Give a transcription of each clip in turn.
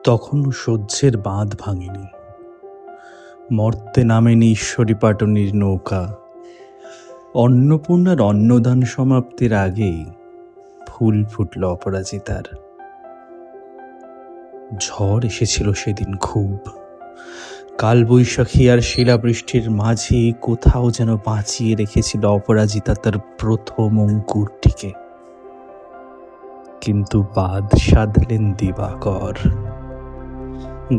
তখনও সহ্যের বাঁধ ভাঙেনি, মর্তে নামেনি ঈশ্বরী পাটনির নৌকা। অন্নপূর্ণার অন্নদান সমাপ্তির আগেই ফুল ফুটল অপরাজিতার। ঝড় এসেছিল সেদিন খুব, কালবৈশাখী আর শিলাবৃষ্টির মাঝে কোথাও যেন বাঁচিয়ে রেখেছিল অপরাজিতা তার প্রথম অঙ্কুরটিকে। কিন্তু বাদ সাধলেন দিবাকর।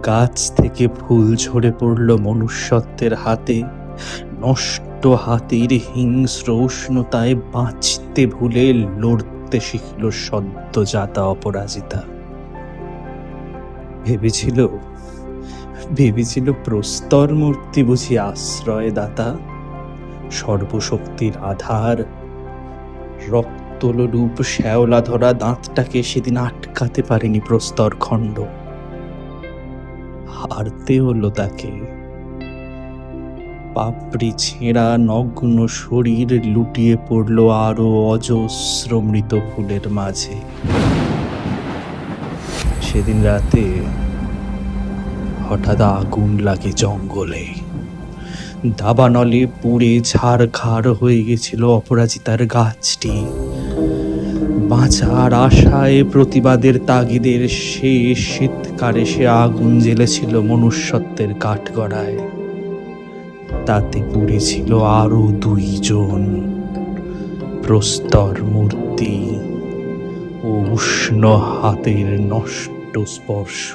গাছ থেকে ফুল ঝরে পড়ল মনুষ্যত্বের হাতে, নষ্ট হাতির হিংস্র উষ্ণতায় বাঁচতে ভুলে লড়তে শিখল সদ্যজাতা অপরাজিতা। ভেবেছিল প্রস্তর মূর্তি বুঝি আশ্রয় দাতা, সর্বশক্তির আধার। রক্তলোলুপ শ্যাওলা ধরা দাঁতটাকে সেদিন আটকাতে পারেনি প্রস্তর খণ্ড। হারতে হলো তাকে। পাপড়ি ছেঁড়া নগ্ন শরীর লুটিয়ে পড়ল আরো অজস্র মৃত ফুলের মাঝে। সেদিন রাতে হঠাৎ আগুন লাগে জঙ্গলে। দাবানলে পুড়ে ছারখার হয়ে গেছিল অপরাজিতার গাছটি। বাঁচার আশায় প্রতিবাদের তাগিদের শেষ শীতকারে সে আগুন জ্বেলেছিল মনুষ্যত্বের কাঠগড়ায়। তাতে পুড়েছিল আরো 2 জন, প্রস্তর মূর্তি ও উষ্ণ হাতের নষ্ট স্পর্শ।